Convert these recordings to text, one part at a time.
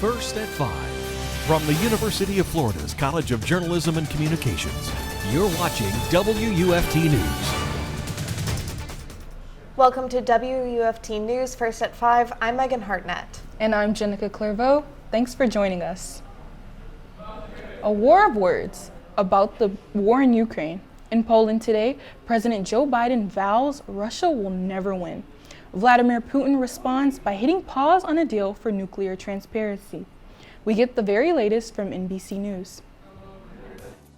First at 5. From the University of Florida's College of Journalism and Communications, you're watching WUFT News. Welcome to WUFT News, First at 5. I'm Megan Hartnett. And I'm Jennica Clerveaux. Thanks for joining us. A war of words about the war in Ukraine. In Poland today, President Joe Biden vows Russia will never win. Vladimir Putin responds by hitting pause on a deal for nuclear transparency. We get the very latest from NBC News.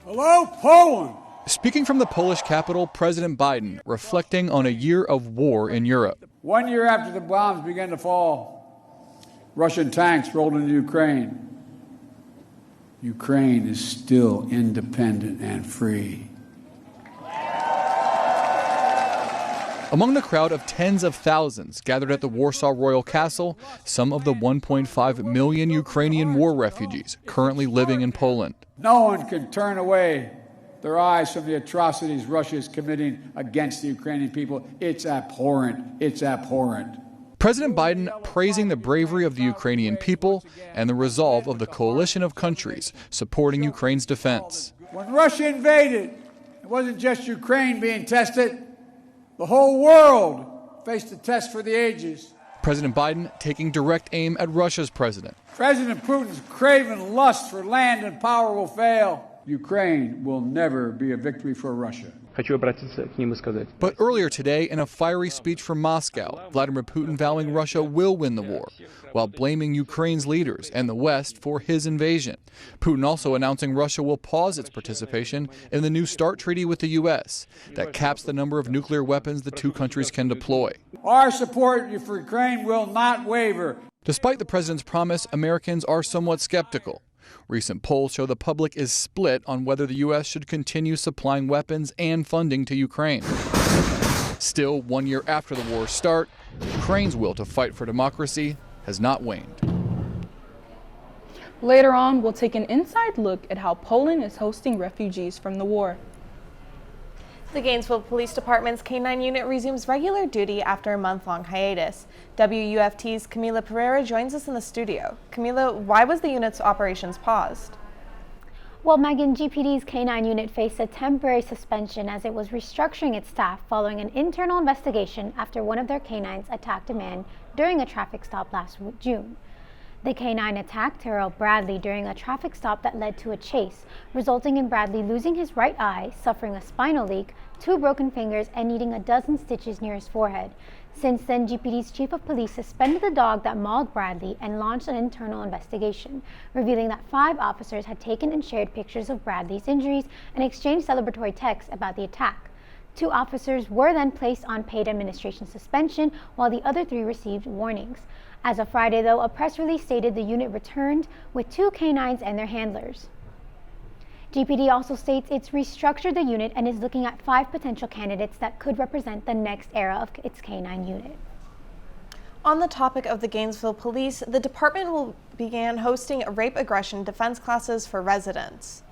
Hello, Poland! Speaking from the Polish capital, President Biden reflecting on a year of war in Europe. 1 year after the bombs began to fall, Russian tanks rolled into Ukraine. Ukraine is still independent and free. Among the crowd of tens of thousands gathered at the Warsaw Royal Castle, some of the 1.5 million Ukrainian war refugees currently living in Poland. No one can turn away their eyes from the atrocities Russia is committing against the Ukrainian people. It's abhorrent. It's abhorrent. President Biden praising the bravery of the Ukrainian people and the resolve of the coalition of countries supporting Ukraine's defense. When Russia invaded, it wasn't just Ukraine being tested. The whole world faced a test for the ages. President Biden taking direct aim at Russia's president. President Putin's craven lust for land and power will fail. Ukraine will never be a victory for Russia. But earlier today, in a fiery speech from Moscow, Vladimir Putin vowing Russia will win the war, while blaming Ukraine's leaders and the West for his invasion. Putin also announcing Russia will pause its participation in the New START treaty with the U.S. that caps the number of nuclear weapons the two countries can deploy. Our support for Ukraine will not waver. Despite the president's promise, Americans are somewhat skeptical. Recent polls show the public is split on whether the U.S. should continue supplying weapons and funding to Ukraine. Still, 1 year after the war's start, Ukraine's will to fight for democracy has not waned. Later on, we'll take an inside look at how Poland is hosting refugees from the war. The Gainesville Police Department's K-9 unit resumes regular duty after a month-long hiatus. WUFT's Camila Pereira joins us in the studio. Camila, why was the unit's operations paused? Well, Megan, GPD's K-9 unit faced a temporary suspension as it was restructuring its staff following an internal investigation after one of their K-9s attacked a man during a traffic stop last June. The K-9 attacked Terrell Bradley during a traffic stop that led to a chase, resulting in Bradley losing his right eye, suffering a spinal leak, 2 broken fingers, and needing a dozen stitches near his forehead. Since then, GPD's chief of police suspended the dog that mauled Bradley and launched an internal investigation, revealing that 5 officers had taken and shared pictures of Bradley's injuries and exchanged celebratory texts about the attack. 2 officers were then placed on paid administration suspension, while the other 3 received warnings. As of Friday, though, a press release stated the unit returned with 2 K-9s and their handlers. GPD also states it's restructured the unit and is looking at 5 potential candidates that could represent the next era of its K-9 unit. On the topic of the Gainesville Police, the department will begin hosting rape aggression defense classes for residents.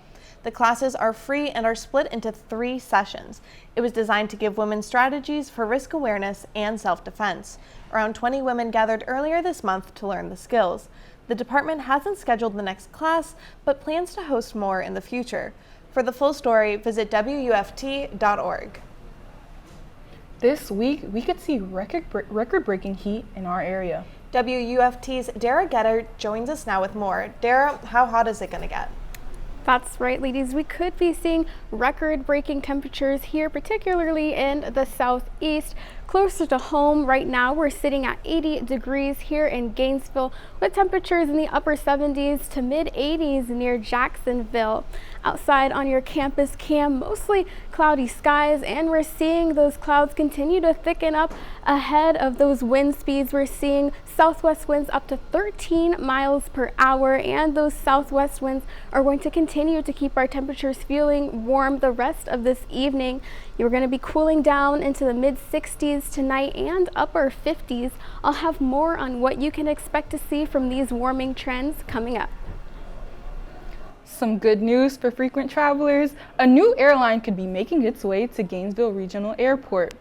The classes are free and are split into 3 sessions. It was designed to give women strategies for risk awareness and self-defense. Around 20 women gathered earlier this month to learn the skills. The department hasn't scheduled the next class, but plans to host more in the future. For the full story, visit WUFT.org. This week, we could see record-breaking heat in our area. WUFT's Deras Getter joins us now with more. Deras, how hot is it going to get? That's right, ladies. We could be seeing record-breaking temperatures here, particularly in the southeast. Closer to home right now, we're sitting at 80 degrees here in Gainesville with temperatures in the upper 70s to mid 80s near Jacksonville. Outside on your campus cam, mostly cloudy skies, and we're seeing those clouds continue to thicken up ahead of those wind speeds. We're seeing southwest winds up to 13 miles per hour, and those southwest winds are going to continue to keep our temperatures feeling warm the rest of this evening. You're going to be cooling down into the mid 60s tonight and upper 50s. I'll have more on what you can expect to see from these warming trends coming up. Some good news for frequent travelers. A new airline could be making its way to Gainesville Regional Airport.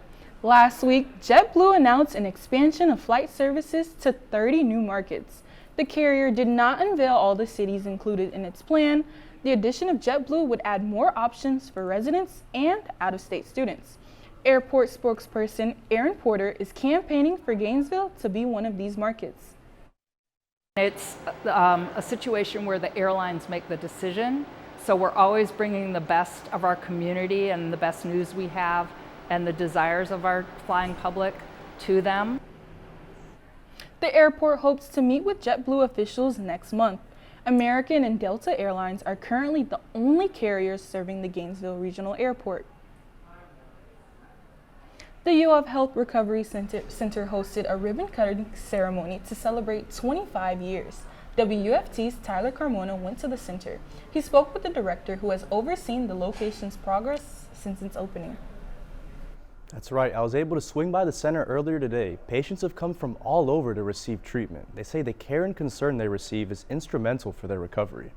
Last week, JetBlue announced an expansion of flight services to 30 new markets. The carrier did not unveil all the cities included in its plan. The addition of JetBlue would add more options for residents and out-of-state students. Airport spokesperson Aaron Porter is campaigning for Gainesville to be one of these markets. It's a situation where the airlines make the decision, so we're always bringing the best of our community and the best news we have and the desires of our flying public to them. The airport hopes to meet with JetBlue officials next month. American and Delta Airlines are currently the only carriers serving the Gainesville Regional Airport. The U of Health Recovery Center hosted a ribbon-cutting ceremony to celebrate 25 years. WUFT's Tyler Carmona went to the center. He spoke with the director who has overseen the location's progress since its opening. That's right. I was able to swing by the center earlier today. Patients have come from all over to receive treatment. They say the care and concern they receive is instrumental for their recovery.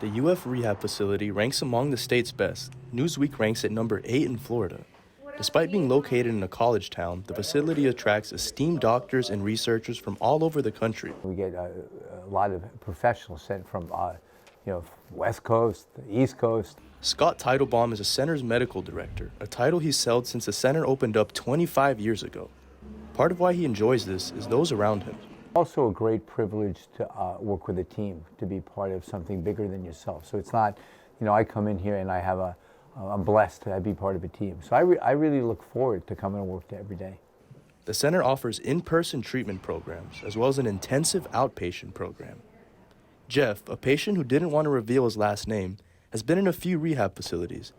The UF Rehab Facility ranks among the state's best. Newsweek ranks it number 8 in Florida. Despite being located in a college town, the facility attracts esteemed doctors and researchers from all over the country. We get a lot of professionals sent from West Coast, East Coast. Scott Teitelbaum is the center's medical director, a title he's held since the center opened up 25 years ago. Part of why he enjoys this is those around him. Also a great privilege to work with a team, to be part of something bigger than yourself. So it's not, I come in here and I'm blessed to be part of a team. So I really look forward to coming to work every day. The center offers in-person treatment programs as well as an intensive outpatient program. Jeff, a patient who didn't want to reveal his last name, has been in a few rehab facilities.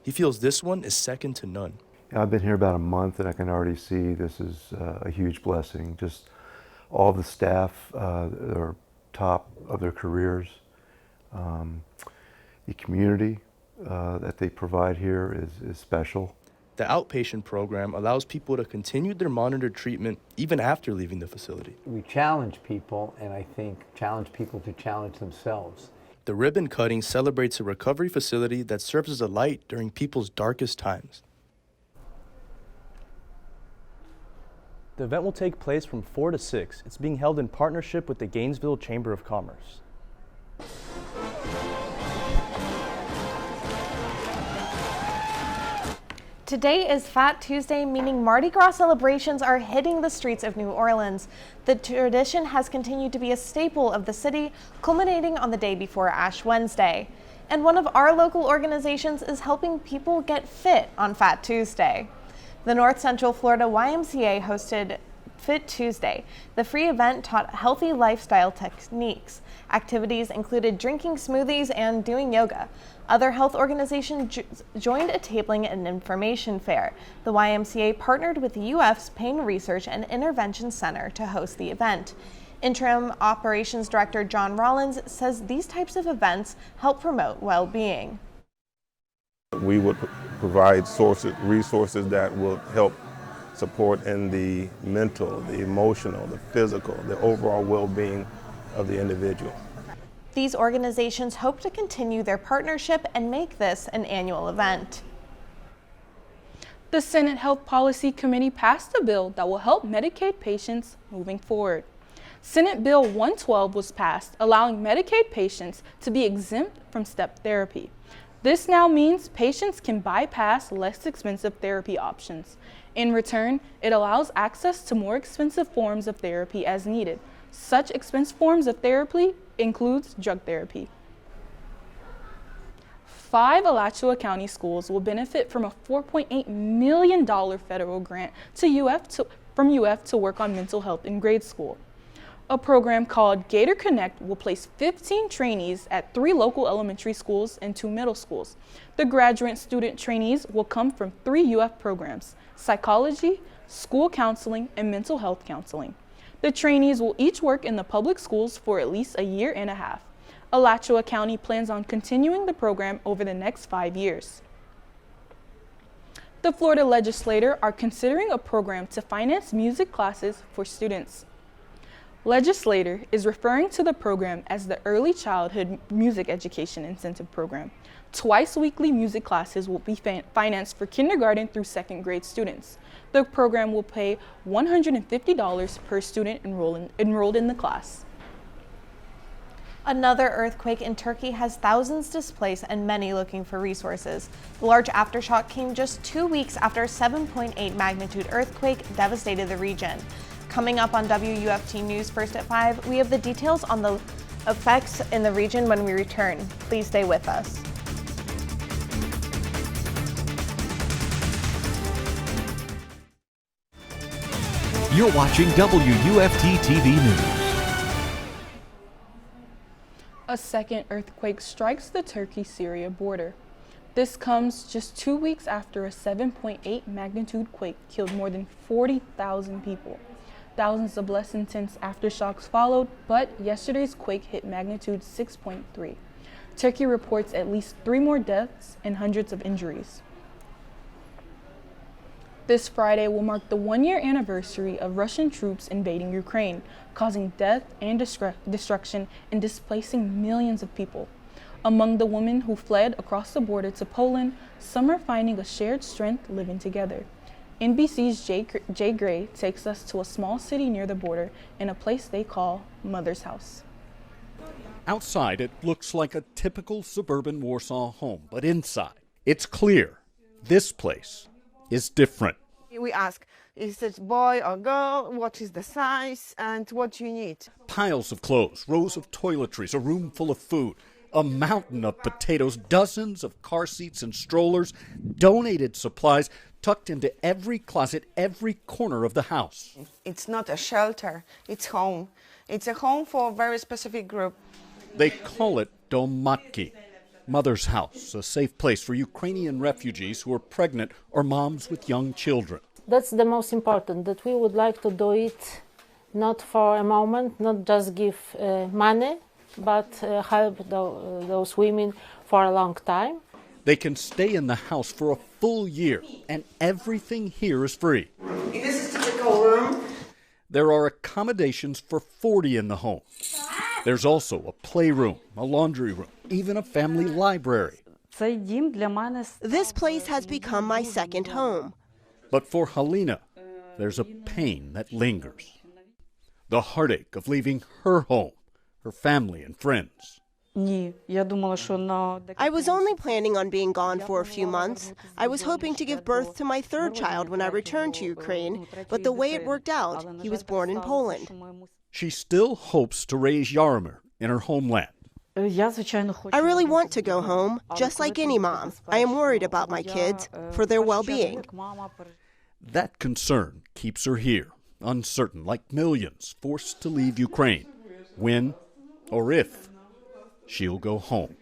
He feels this one is second to none. I've been here about a month and I can already see this is a huge blessing. Just all the staff are top of their careers. The community that they provide here is special. The outpatient program allows people to continue their monitored treatment even after leaving the facility. We challenge people, and I think challenge people to challenge themselves. The ribbon cutting celebrates a recovery facility that serves as a light during people's darkest times. The event will take place from 4 to 6. It's being held in partnership with the Gainesville Chamber of Commerce. Today is Fat Tuesday, meaning Mardi Gras celebrations are hitting the streets of New Orleans. The tradition has continued to be a staple of the city, culminating on the day before Ash Wednesday. And one of our local organizations is helping people get fit on Fat Tuesday. The North Central Florida YMCA hosted Fit Tuesday. The free event taught healthy lifestyle techniques. Activities included drinking smoothies and doing yoga. Other health organizations joined a tabling and information fair. The YMCA partnered with the UF's Pain Research and Intervention Center to host the event. Interim Operations Director John Rollins says these types of events help promote well-being. We would provide resources that will help support in the mental, the emotional, the physical, the overall well-being of the individual. These organizations hope to continue their partnership and make this an annual event. The Senate Health Policy Committee passed a bill that will help Medicaid patients moving forward. Senate Bill 112 was passed, allowing Medicaid patients to be exempt from step therapy. This now means patients can bypass less expensive therapy options. In return, it allows access to more expensive forms of therapy as needed. Such expensive forms of therapy includes drug therapy. 5 Alachua County schools will benefit from a $4.8 million federal grant from UF to work on mental health in grade school. A program called Gator Connect will place 15 trainees at 3 local elementary schools and 2 middle schools. The graduate student trainees will come from 3 UF programs: psychology, school counseling, and mental health counseling. The trainees will each work in the public schools for at least a year and a half. Alachua County plans on continuing the program over the next 5 years. The Florida legislators are considering a program to finance music classes for students. Legislator is referring to the program as the Early Childhood Music Education Incentive Program. Twice weekly music classes will be financed for kindergarten through second grade students. The program will pay $150 per student enrolled in the class. Another earthquake in Turkey has thousands displaced and many looking for resources. The large aftershock came just 2 weeks after a 7.8 magnitude earthquake devastated the region. Coming up on WUFT News First at 5, we have the details on the effects in the region when we return. Please stay with us. You're watching WUFT TV News. A second earthquake strikes the Turkey-Syria border. This comes just 2 weeks after a 7.8 magnitude quake killed more than 40,000 people. Thousands of less intense aftershocks followed, but yesterday's quake hit magnitude 6.3. Turkey reports at least 3 more deaths and hundreds of injuries. This Friday will mark the 1-year anniversary of Russian troops invading Ukraine, causing death and destruction and displacing millions of people. Among the women who fled across the border to Poland, some are finding a shared strength living together. NBC's Jay Gray takes us to a small city near the border in a place they call Mother's House. Outside, it looks like a typical suburban Warsaw home, but inside, it's clear this place is different. We ask, is it boy or girl? What is the size and what you need? Piles of clothes, rows of toiletries, a room full of food, a mountain of potatoes, dozens of car seats and strollers, donated supplies tucked into every closet, every corner of the house. It's not a shelter, it's home. It's a home for a very specific group. They call it Dom Matki, Mother's House, a safe place for Ukrainian refugees who are pregnant or moms with young children. That's the most important, that we would like to do it not for a moment, not just give money, but help those women for a long time. They can stay in the house for a full year, and everything here is free. This is the typical room. There are accommodations for 40 in the home. There's also a playroom, a laundry room, even a family library. This place has become my second home. But for Halina, there's a pain that lingers. The heartache of leaving her home, her family and friends. I was only planning on being gone for a few months. I was hoping to give birth to my third child when I returned to Ukraine, but the way it worked out, he was born in Poland. She still hopes to raise Yaromir in her homeland. I really want to go home, just like any mom. I am worried about my kids, for their well-being. That concern keeps her here, uncertain, like millions forced to leave Ukraine. When or if she'll go home.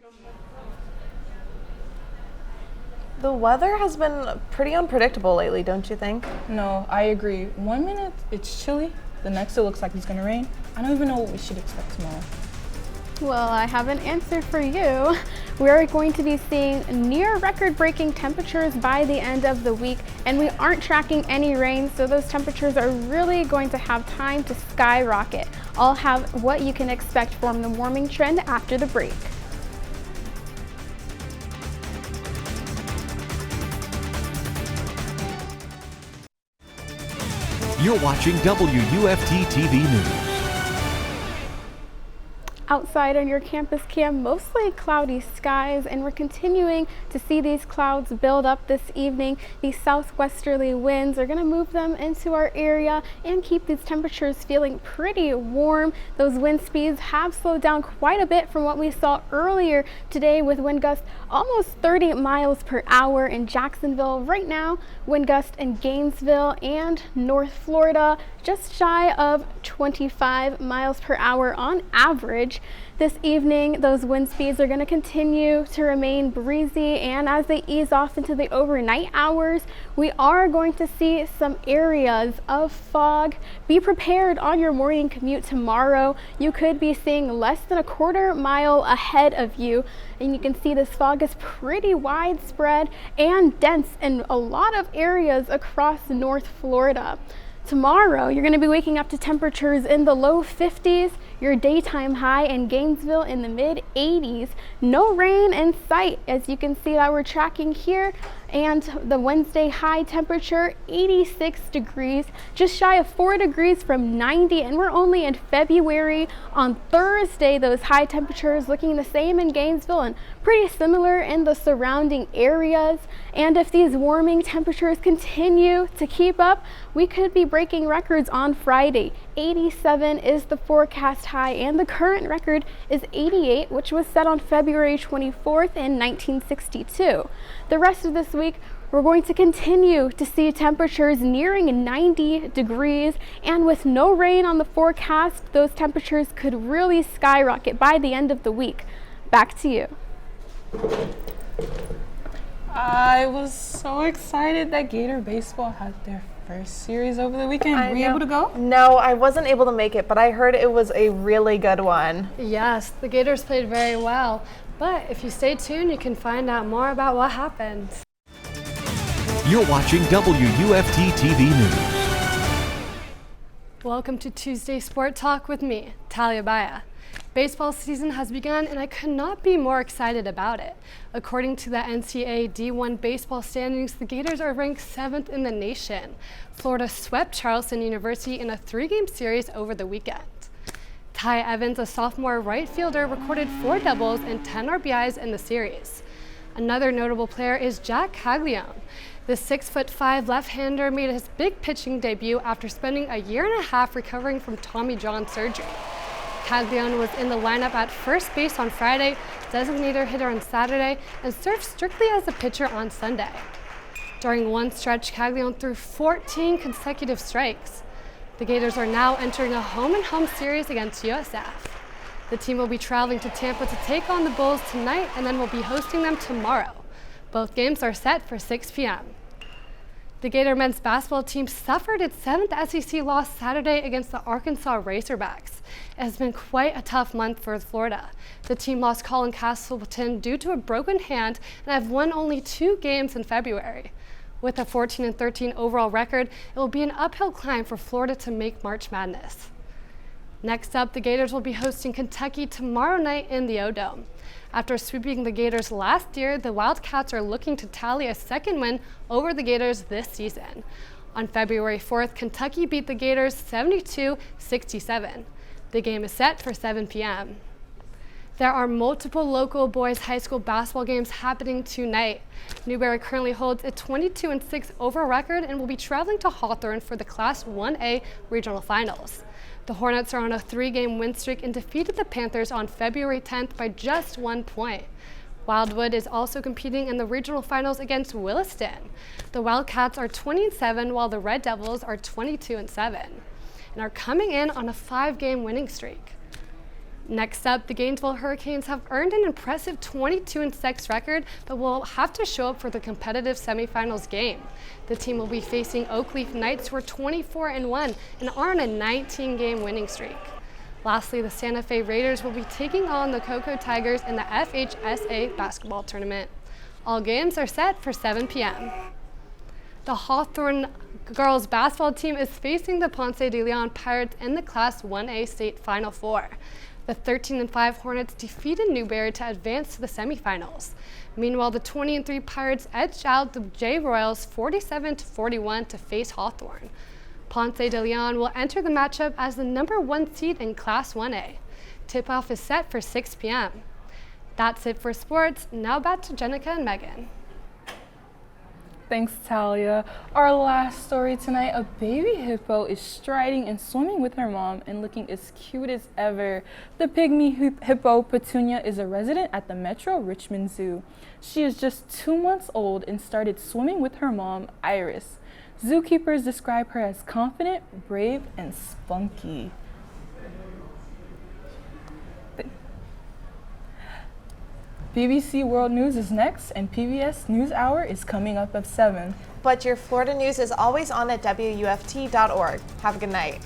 The weather has been pretty unpredictable lately, don't you think? No, I agree. 1 minute it's chilly, the next it looks like it's gonna rain. I don't even know what we should expect tomorrow. Well, I have an answer for you. We're going to be seeing near record-breaking temperatures by the end of the week, and we aren't tracking any rain, so those temperatures are really going to have time to skyrocket. I'll have what you can expect from the warming trend after the break. You're watching WUFT TV News. Outside on your campus cam, mostly cloudy skies, and we're continuing to see these clouds build up this evening. These southwesterly winds are going to move them into our area and keep these temperatures feeling pretty warm. Those wind speeds have slowed down quite a bit from what we saw earlier today, with wind gusts almost 30 miles per hour in Jacksonville. Right now, wind gusts in Gainesville and North Florida just shy of 25 miles per hour on average. This evening, those wind speeds are going to continue to remain breezy, and as they ease off into the overnight hours, we are going to see some areas of fog. Be prepared on your morning commute tomorrow. You could be seeing less than a quarter mile ahead of you, and you can see this fog is pretty widespread and dense in a lot of areas across North Florida. Tomorrow, you're going to be waking up to temperatures in the low 50s, your daytime high in Gainesville in the mid 80s. No rain in sight, as you can see that we're tracking here. And the Wednesday high temperature, 86 degrees, just shy of 4 degrees from 90, and we're only in February. On Thursday, those high temperatures looking the same in Gainesville and pretty similar in the surrounding areas. And if these warming temperatures continue to keep up, we could be breaking records on Friday. 87 is the forecast high, and the current record is 88, which was set on February 24th in 1962. The rest of this week, we're going to continue to see temperatures nearing 90 degrees, and with no rain on the forecast, those temperatures could really skyrocket by the end of the week. Back to you. I was so excited that Gator Baseball had their first series over the weekend. Were you able to go? No, I wasn't able to make it, but I heard it was a really good one. Yes, the Gators played very well. But if you stay tuned, you can find out more about what happened. You're watching WUFT TV News. Welcome to Tuesday Sport Talk with me, Talia Baia. Baseball season has begun, and I could not be more excited about it. According to the NCAA D1 baseball standings, the Gators are ranked 7th in the nation. Florida swept Charleston University in a 3-game series over the weekend. Ty Evans, a sophomore right fielder, recorded 4 doubles and 10 RBIs in the series. Another notable player is Jack Caglione. The 6'5" left-hander made his big pitching debut after spending a year and a half recovering from Tommy John surgery. Caglione was in the lineup at first base on Friday, designated hitter on Saturday, and served strictly as a pitcher on Sunday. During one stretch, Caglione threw 14 consecutive strikes. The Gators are now entering a home-and-home series against USF. The team will be traveling to Tampa to take on the Bulls tonight, and then will be hosting them tomorrow. Both games are set for 6 p.m. The Gator men's basketball team suffered its 7th SEC loss Saturday against the Arkansas Razorbacks. It has been quite a tough month for Florida. The team lost Colin Castleton due to a broken hand and have won only 2 games in February. With a 14-13 overall record, it will be an uphill climb for Florida to make March Madness. Next up, the Gators will be hosting Kentucky tomorrow night in the O-Dome. After sweeping the Gators last year, the Wildcats are looking to tally a second win over the Gators this season. On February 4th, Kentucky beat the Gators 72-67. The game is set for 7 p.m. There are multiple local boys high school basketball games happening tonight. Newberry currently holds a 22-6 overall record and will be traveling to Hawthorne for the Class 1A regional finals. The Hornets are on a 3-game win streak and defeated the Panthers on February 10th by just 1 point. Wildwood is also competing in the regional finals against Williston. The Wildcats are 20-7 while the Red Devils are 22-7 and are coming in on a 5-game winning streak. Next up, the Gainesville Hurricanes have earned an impressive 22-6 record, but will have to show up for the competitive semifinals game. The team will be facing Oakleaf Knights, who are 24-1 and are on a 19-game winning streak. Lastly, the Santa Fe Raiders will be taking on the Cocoa Tigers in the FHSA basketball tournament. All games are set for 7 p.m. The Hawthorne girls basketball team is facing the Ponce de Leon Pirates in the Class 1A state Final Four. The 13-5 Hornets defeated Newberry to advance to the semifinals. Meanwhile, the 20-3 Pirates edged out the J Royals 47-41 to face Hawthorne. Ponce de Leon will enter the matchup as the number 1 seed in Class 1A. Tip-off is set for 6 p.m. That's it for sports. Now back to Jennica and Megan. Thanks, Talia. Our last story tonight, a baby hippo is striding and swimming with her mom and looking as cute as ever. The pygmy hippo, Petunia, is a resident at the Metro Richmond Zoo. She is just 2 months old and started swimming with her mom, Iris. Zookeepers describe her as confident, brave, and spunky. BBC World News is next, and PBS NewsHour is coming up at 7. But your Florida news is always on at WUFT.org. Have a good night.